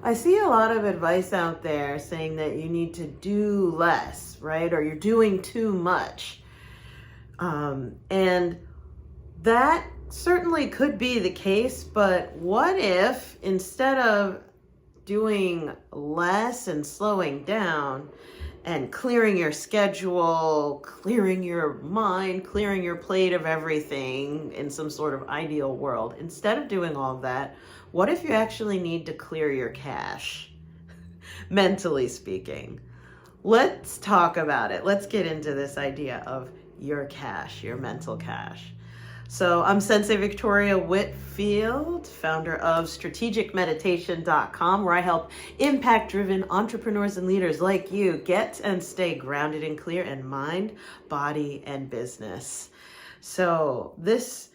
I see a lot of advice out there saying that you need to do less, right? Or you're doing too much. And that certainly could be the case, but what if instead of doing less and slowing down and clearing your schedule, clearing your mind, clearing your plate of everything in some sort of ideal world, instead of doing all of that, what if you actually need to clear your cache, mentally speaking? Let's talk about it. Let's get into this idea of your cache, your mental cache. So I'm Sensei Victoria Whitfield, founder of strategicmeditation.com, where I help impact-driven entrepreneurs and leaders like you get and stay grounded and clear in mind, body, and business. So this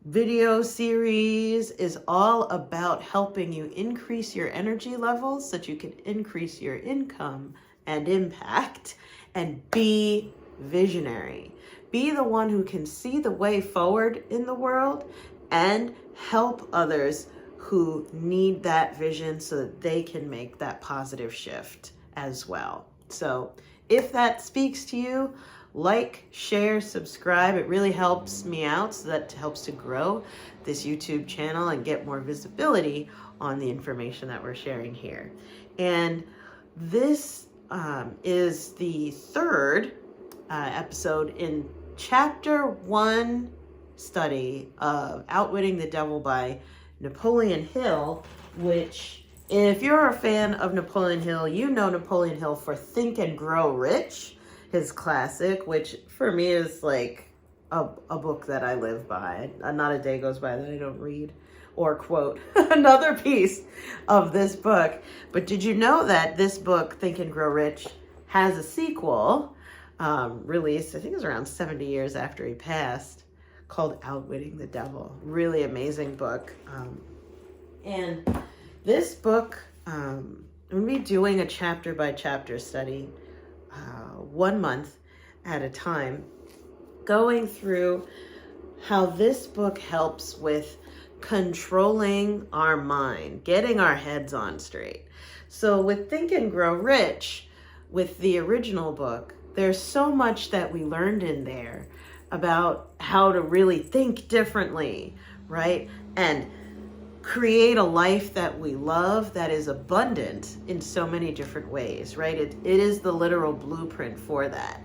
video series is all about helping you increase your energy levels so that you can increase your income and impact and be visionary. Be the one who can see the way forward in the world and help others who need that vision so that they can make that positive shift as well. So if that speaks to you, like, share, subscribe. It really helps me out, so that helps to grow this YouTube channel and get more visibility on the information that we're sharing here. And this is the third episode in Chapter 1 study of Outwitting the Devil by Napoleon Hill, which, if you're a fan of Napoleon Hill, you know Napoleon Hill for Think and Grow Rich, his classic, which for me is like a book that I live by. Not a day goes by that I don't read or quote another piece of this book. But did you know that this book, Think and Grow Rich, has a sequel released, I think it was around 70 years after he passed, called Outwitting the Devil. Really amazing book. And this book, I'm going to be doing a chapter by chapter study, 1 month at a time, going through how this book helps with controlling our mind, getting our heads on straight. So with Think and Grow Rich, with the original book, there's so much that we learned in there about how to really think differently, right? And create a life that we love, that is abundant in so many different ways, right? It is the literal blueprint for that.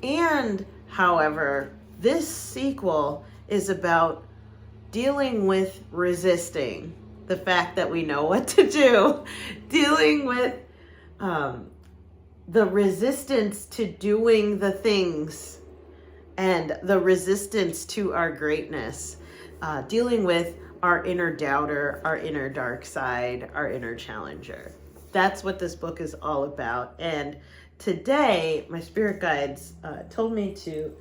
And, however, this sequel is about dealing with resisting the fact that we know what to do, dealing with the resistance to doing the things and the resistance to our greatness, dealing with our inner doubter, our inner dark side, our inner challenger. That's what this book is all about. And today, my spirit guides told me to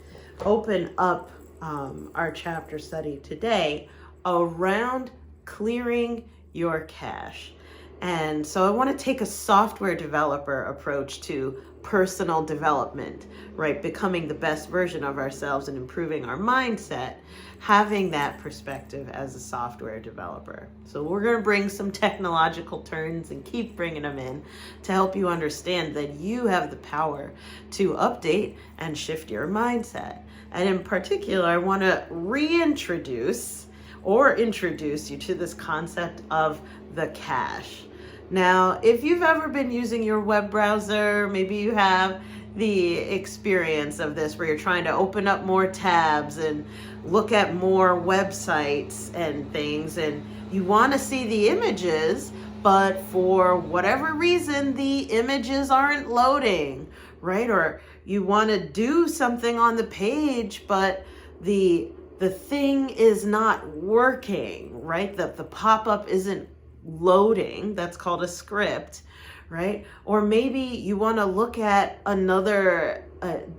open up our chapter study today around clearing your cache. And so I want to take a software developer approach to personal development, right? Becoming the best version of ourselves and improving our mindset, having that perspective as a software developer. So we're going to bring some technological turns and keep bringing them in to help you understand that you have the power to update and shift your mindset. And in particular, I want to introduce you to this concept of the cache. Now, if you've ever been using your web browser, maybe you have the experience of this where you're trying to open up more tabs and look at more websites and things, and you want to see the images, but for whatever reason, the images aren't loading, right? Or you want to do something on the page, but the thing is not working, right? The pop-up isn't loading. That's called a script, right? Or maybe you want to look at another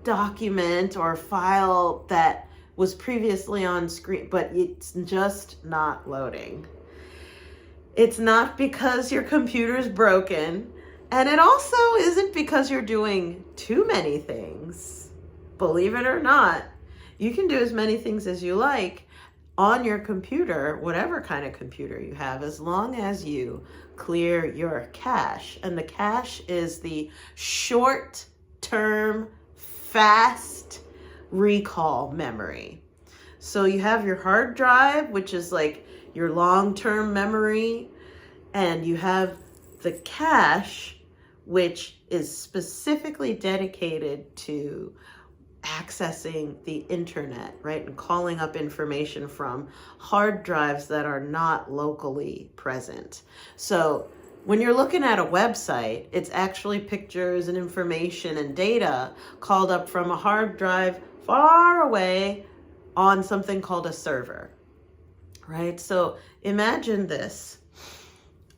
document or file that was previously on screen, but it's just not loading. It's not because your computer's broken, and it also isn't because you're doing too many things. Believe it or not, you can do as many things as you like, on your computer, whatever kind of computer you have, as long as you clear your cache. And the cache is the short-term, fast recall memory. So you have your hard drive, which is like your long-term memory, and you have the cache, which is specifically dedicated to accessing the internet, right? And calling up information from hard drives that are not locally present. So when you're looking at a website, it's actually pictures and information and data called up from a hard drive far away on something called a server, right? So imagine this.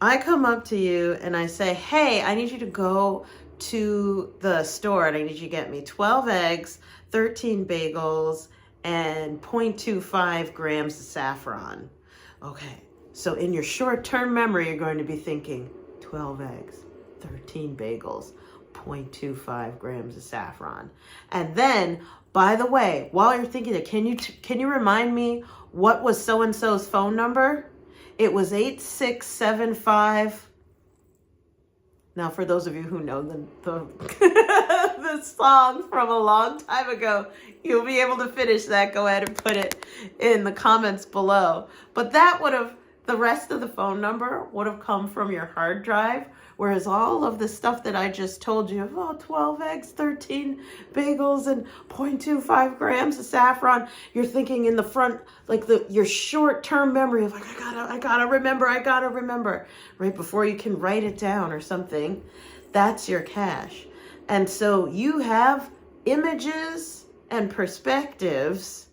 I come up to you and I say, hey, I need you to go to the store and I need you to get me 12 eggs, 13 bagels, and 0.25 grams of saffron. Okay, so in your short-term memory, you're going to be thinking 12 eggs, 13 bagels, 0.25 grams of saffron. And then, by the way, while you're thinking that, can you remind me what was so-and-so's phone number? It was 8675. Now, for those of you who know the song from a long time ago, you'll be able to finish that. Go ahead and put it in the comments below. But the rest of the phone number would have come from your hard drive, whereas all of the stuff that I just told you, 12 eggs, 13 bagels, and 0.25 grams of saffron, you're thinking in the front, like your short-term memory of like, I gotta remember, right before you can write it down or something. That's your cache. And so you have images and perspectives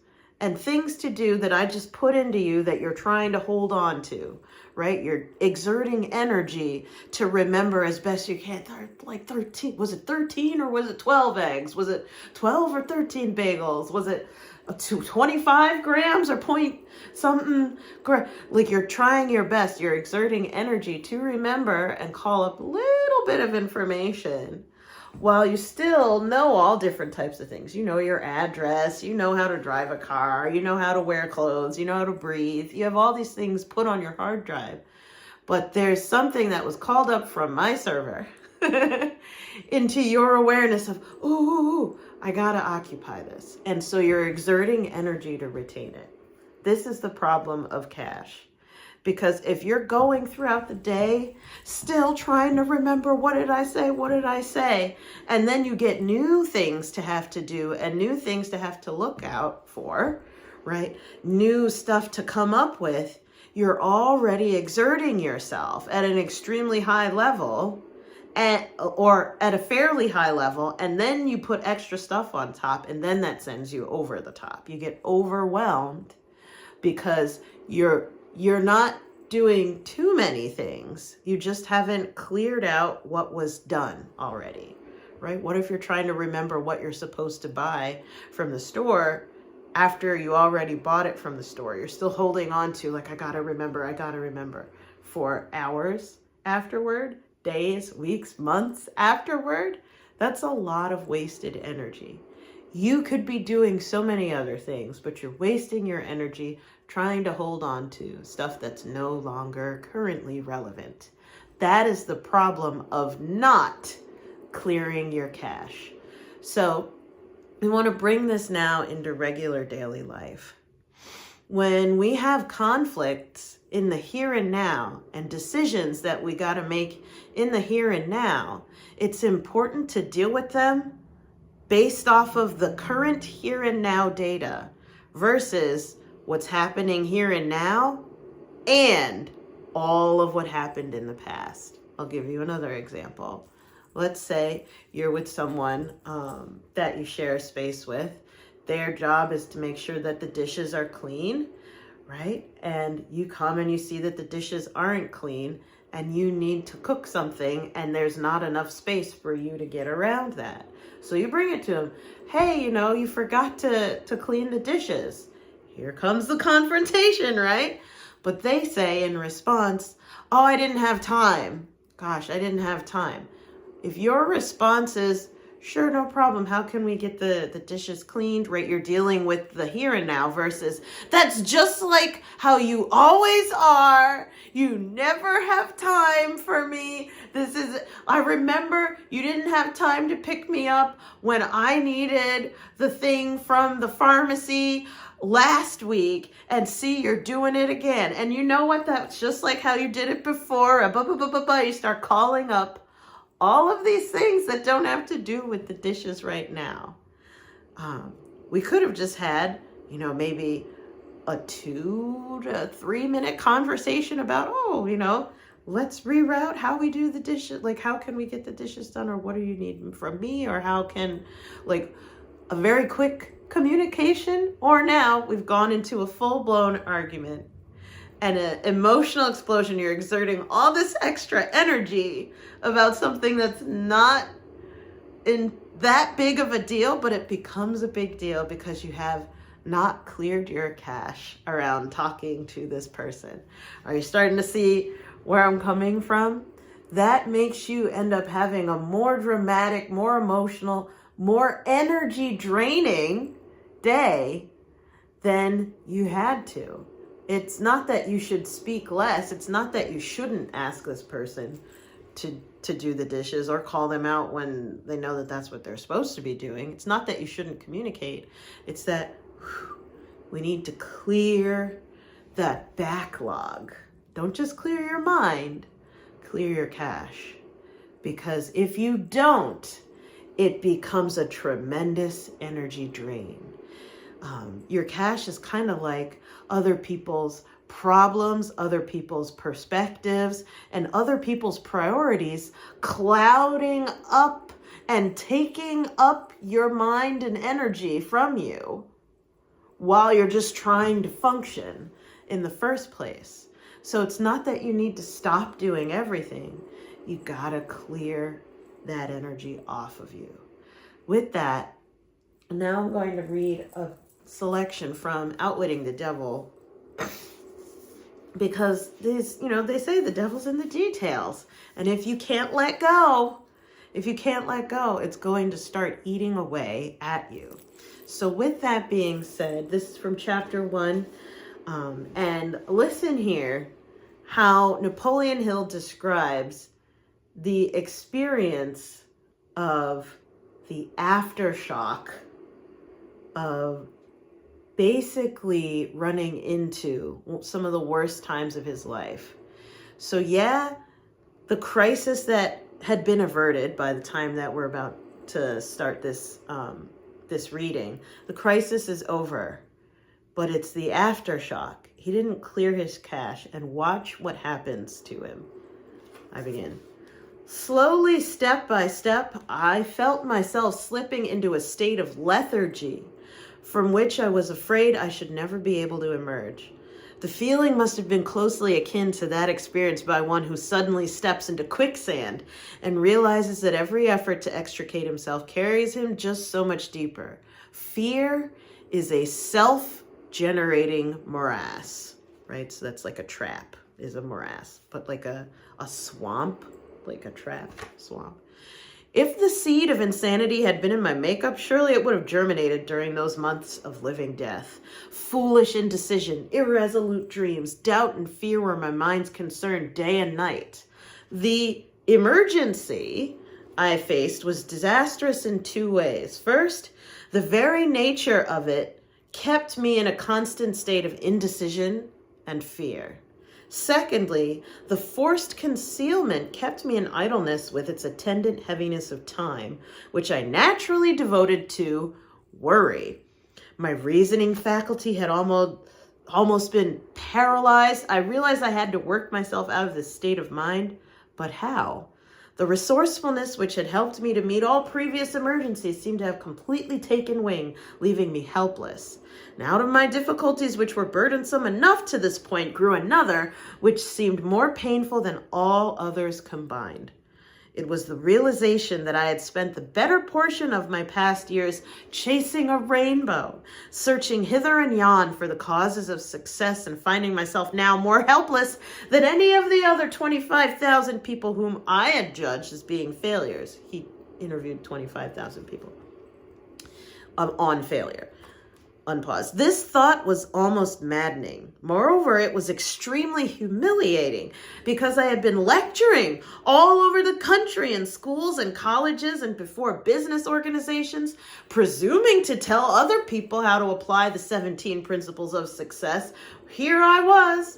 and things to do that I just put into you that you're trying to hold on to, right? You're exerting energy to remember as best you can. Like 13, was it 13 or was it 12 eggs? Was it 12 or 13 bagels? Was it 25 grams or point something? Like you're trying your best. You're exerting energy to remember and call up a little bit of information while you still know all different types of things. You know your address, you know how to drive a car, you know how to wear clothes, you know how to breathe. You have all these things put on your hard drive. But there's something that was called up from my server into your awareness of, ooh, I gotta occupy this. And so you're exerting energy to retain it. This is the problem of cache. Because if you're going throughout the day still trying to remember, what did I say? And then you get new things to have to do and new things to have to look out for, right? New stuff to come up with. You're already exerting yourself at an extremely high level or at a fairly high level. And then you put extra stuff on top and then that sends you over the top. You get overwhelmed because you're not doing too many things. You just haven't cleared out what was done already, right? What if you're trying to remember what you're supposed to buy from the store after you already bought it from the store? You're still holding on to like, I gotta remember for hours afterward, days, weeks, months afterward. That's a lot of wasted energy. You could be doing so many other things, but you're wasting your energy trying to hold on to stuff that's no longer currently relevant. That is the problem of not clearing your cache. So we want to bring this now into regular daily life. When we have conflicts in the here and now and decisions that we got to make in the here and now, it's important to deal with them based off of the current here and now data versus what's happening here and now and all of what happened in the past. I'll give you another example. Let's say you're with someone that you share a space with. Their job is to make sure that the dishes are clean, right? And you come and you see that the dishes aren't clean and you need to cook something and there's not enough space for you to get around that. So you bring it to them. Hey, you forgot to clean the dishes. Here comes the confrontation, right? But they say in response, oh, I didn't have time. Gosh, I didn't have time. If your response is, Sure, no problem. How can we get the dishes cleaned? Right, you're dealing with the here and now versus that's just like how you always are. You never have time for me. I remember you didn't have time to pick me up when I needed the thing from the pharmacy last week, and see, you're doing it again. And you know what? That's just like how you did it before. You start calling up all of these things that don't have to do with the dishes right now. We could have just had, maybe a 2 to 3 minute conversation about, let's reroute how we do the dishes. Like, how can we get the dishes done? Or what do you need from me? Or how can, a very quick communication? Or now we've gone into a full-blown argument and an emotional explosion. You're exerting all this extra energy about something that's not in that big of a deal, but it becomes a big deal because you have not cleared your cache around talking to this person. Are you starting to see where I'm coming from? That makes you end up having a more dramatic, more emotional, more energy draining day than you had to. It's not that you should speak less. It's not that you shouldn't ask this person to do the dishes or call them out when they know that that's what they're supposed to be doing. It's not that you shouldn't communicate. It's that we need to clear that backlog. Don't just clear your mind, clear your cache. Because if you don't, it becomes a tremendous energy drain. Your cache is kind of like other people's problems, other people's perspectives, and other people's priorities clouding up and taking up your mind and energy from you while you're just trying to function in the first place. So it's not that you need to stop doing everything. You gotta clear that energy off of you. With that, now I'm going to read a selection from Outwitting the Devil, because these, they say the devil's in the details. And if you can't let go, it's going to start eating away at you. So with that being said, this is from chapter 1. And listen here how Napoleon Hill describes the experience of the aftershock of basically running into some of the worst times of his life. So yeah, the crisis that had been averted by the time that we're about to start this reading, the crisis is over, but it's the aftershock. He didn't clear his cache, and watch what happens to him. I begin. Slowly, step by step, I felt myself slipping into a state of lethargy from which I was afraid I should never be able to emerge. The feeling must have been closely akin to that experienced by one who suddenly steps into quicksand and realizes that every effort to extricate himself carries him just so much deeper. Fear is a self-generating morass, right? So that's like a trap is a morass, but like a swamp, like a trap swamp. If the seed of insanity had been in my makeup, surely it would have germinated during those months of living death. Foolish indecision, irresolute dreams, doubt and fear were my mind's concern day and night. The emergency I faced was disastrous in 2 ways. First, the very nature of it kept me in a constant state of indecision and fear. Secondly, the forced concealment kept me in idleness with its attendant heaviness of time, which I naturally devoted to worry. My reasoning faculty had almost been paralyzed. I realized I had to work myself out of this state of mind, but how? The resourcefulness which had helped me to meet all previous emergencies seemed to have completely taken wing, leaving me helpless. And out of my difficulties, which were burdensome enough to this point, grew another, which seemed more painful than all others combined. It was the realization that I had spent the better portion of my past years chasing a rainbow, searching hither and yon for the causes of success, and finding myself now more helpless than any of the other 25,000 people whom I had judged as being failures. He interviewed 25,000 people on failure. Unpause. This thought was almost maddening. Moreover, it was extremely humiliating because I had been lecturing all over the country in schools and colleges and before business organizations, presuming to tell other people how to apply the 17 principles of success. Here I was,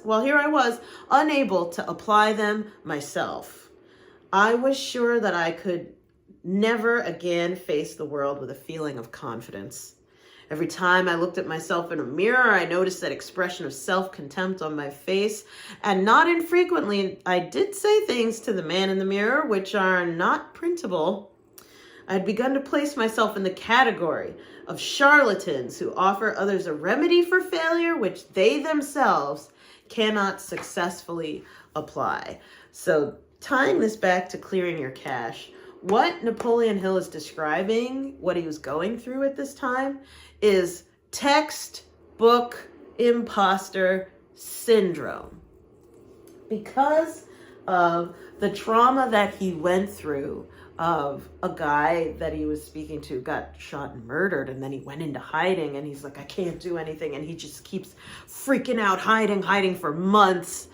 unable to apply them myself. I was sure that I could never again face the world with a feeling of confidence. Every time I looked at myself in a mirror, I noticed that expression of self-contempt on my face. And not infrequently, I did say things to the man in the mirror which are not printable. I'd begun to place myself in the category of charlatans who offer others a remedy for failure which they themselves cannot successfully apply. So tying this back to clearing your cache, what Napoleon Hill is describing, what he was going through at this time, is textbook imposter syndrome. Because of the trauma that he went through of a guy that he was speaking to got shot and murdered, and then he went into hiding, and he's like, I can't do anything, and he just keeps freaking out, hiding for months.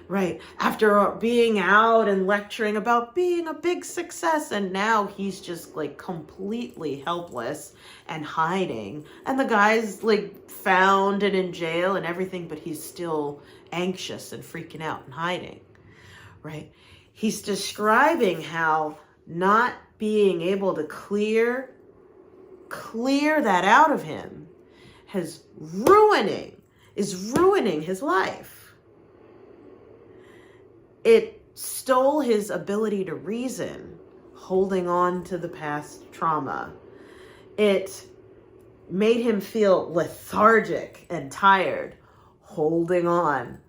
Right, after being out and lecturing about being a big success, and now he's just like completely helpless and hiding. And the guy's like found and in jail and everything, but he's still anxious and freaking out and hiding. Right, he's describing how not being able to clear that out of him is ruining his life. It stole his ability to reason, holding on to the past trauma. It made him feel lethargic and tired, holding on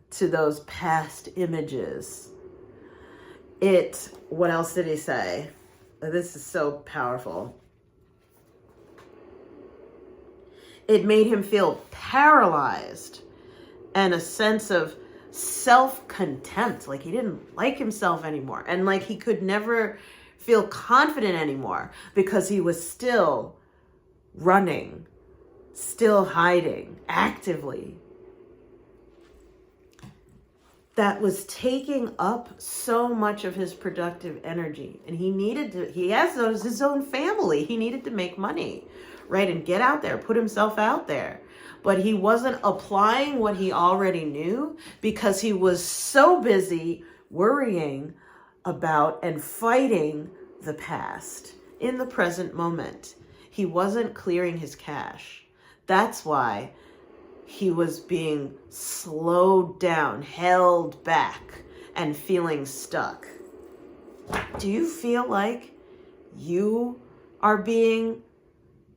to those past images. What else did he say? This is so powerful. It made him feel paralyzed and a sense of self-contempt, like he didn't like himself anymore, and like he could never feel confident anymore because he was still running, still hiding actively. That was taking up so much of his productive energy, and he has his own family. He needed to make money, right, and get out there, put himself out there. But he wasn't applying what he already knew because he was so busy worrying about and fighting the past in the present moment. He wasn't clearing his cache. That's why he was being slowed down, held back, and feeling stuck. Do you feel like you are being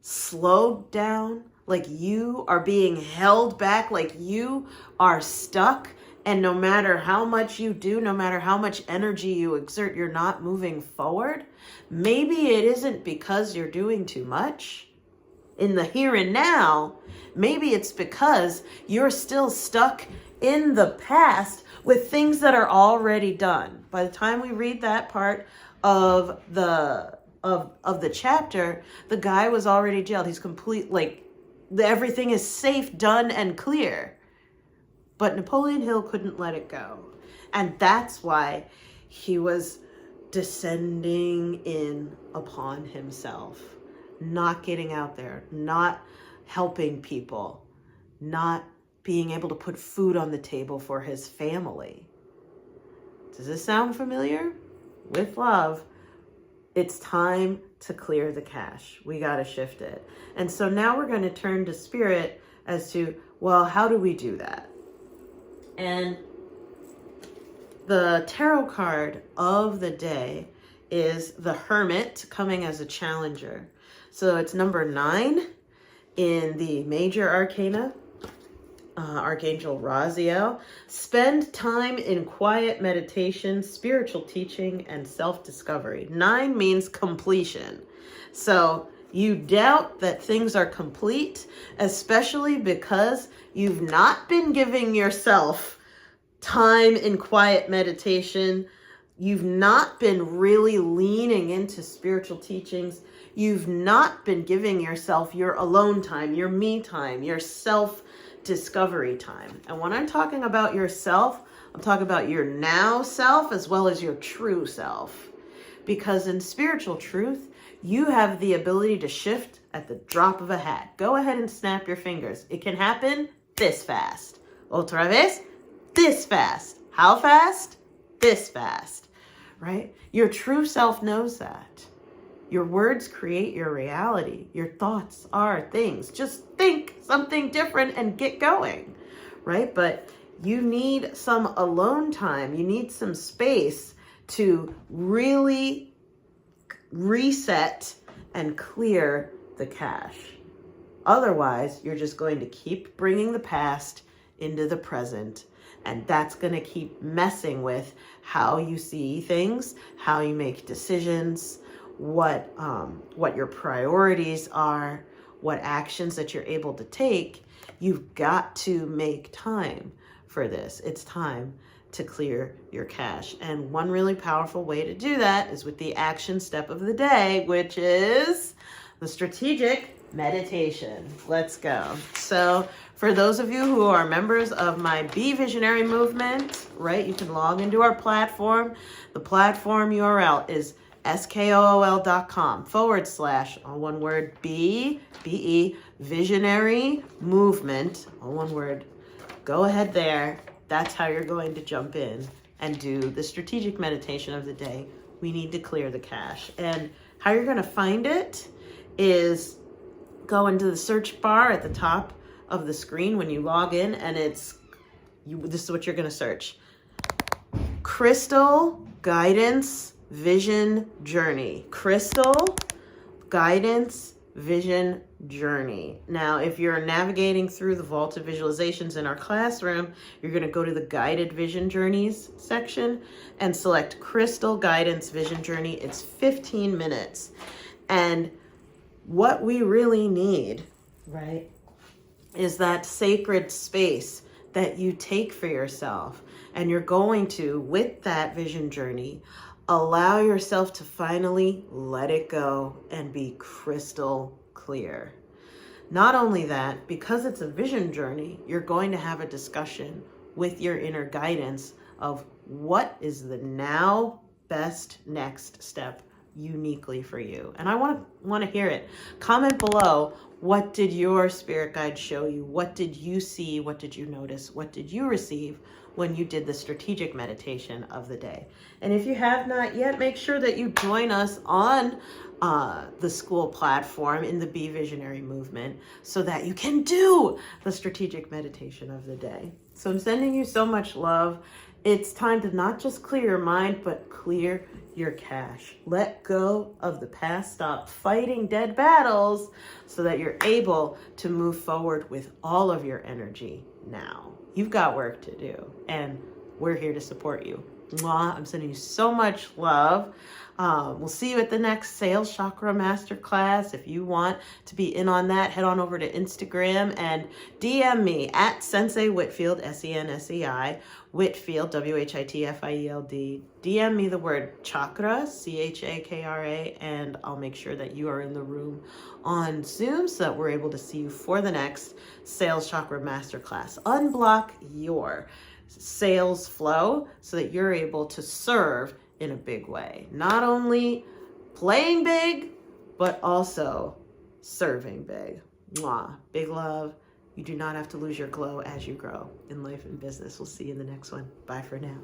slowed down? Like you are being held back, like you are stuck, and no matter how much you do, no matter how much energy you exert, you're not moving forward? Maybe it isn't because you're doing too much in the here and now. Maybe it's because you're still stuck in the past with things that are already done. By the time we read that part of the chapter, the guy was already jailed. He's everything is safe, done, and clear. But Napoleon Hill couldn't let it go. And that's why he was descending in upon himself, not getting out there, not helping people, not being able to put food on the table for his family. Does this sound familiar? With love, it's time to clear the cache. We got to shift it. And so now we're going to turn to spirit as to, well, how do we do that? And the tarot card of the day is the Hermit, coming as a challenger. So it's number 9 in the major arcana, Archangel Raziel. Spend time in quiet meditation, spiritual teaching, and self-discovery. 9 means completion. So you doubt that things are complete, especially because you've not been giving yourself time in quiet meditation, You've not been really leaning into spiritual teachings. You've not been giving yourself your alone time, your me time, your self-discovery time. And when I'm talking about yourself, I'm talking about your now self as well as your true self. Because in spiritual truth, you have the ability to shift at the drop of a hat. Go ahead and snap your fingers. It can happen this fast. Otra vez, this fast. How fast? This fast, right? Your true self knows that. Your words create your reality. Your thoughts are things. Just think something different and get going, right? But you need some alone time. You need some space to really reset and clear the cache. Otherwise, you're just going to keep bringing the past into the present, and that's going to keep messing with how you see things, how you make decisions, what your priorities are, what actions that you're able to take. You've got to make time for this. It's time to clear your cache. And one really powerful way to do that is with the action step of the day, which is the strategic meditation. Let's go. So for those of you who are members of my Be Visionary movement, right, you can log into our platform. The platform URL is skool.com/ all one word, BE Visionary Movement, all one word. Go ahead there. That's how you're going to jump in and do the strategic meditation of the day. We need to clear the cache. And how you're going to find it is go into the search bar at the top of the screen when you log in, and this is what you're going to search. Crystal Guidance Vision Journey. Crystal Guidance Vision Journey. Now, if you're navigating through the vault of visualizations in our classroom, you're going to go to the Guided Vision Journeys section and select Crystal Guidance Vision Journey. It's 15 minutes. And what we really need, right, is that sacred space that you take for yourself. And you're going to, with that vision journey, allow yourself to finally let it go and be crystal clear. Not only that, because it's a vision journey, you're going to have a discussion with your inner guidance of what is the now best next step uniquely for you. And I want to hear it. Comment below, what did your spirit guide show you? What did you see? What did you notice? What did you receive when you did the strategic meditation of the day? And if you have not yet, make sure that you join us on the school platform in the Be Visionary movement so that you can do the strategic meditation of the day. So I'm sending you so much love. It's time to not just clear your mind, but clear your cache. Let go of the past. Stop fighting dead battles so that you're able to move forward with all of your energy now. You've got work to do, and we're here to support you. Mwah. I'm sending you so much love. We'll see you at the next Sales Chakra Masterclass. If you want to be in on that, head on over to Instagram and DM me at Sensei Whitfield, SENSEI, Whitfield, WHITFIELD. DM me the word chakra, CHAKRA, and I'll make sure that you are in the room on Zoom so that we're able to see you for the next Sales Chakra Masterclass. Unblock your sales flow so that you're able to serve in a big way. Not only playing big, but also serving big. Mwah. Big love. You do not have to lose your glow as you grow in life and business. We'll see you in the next one. Bye for now.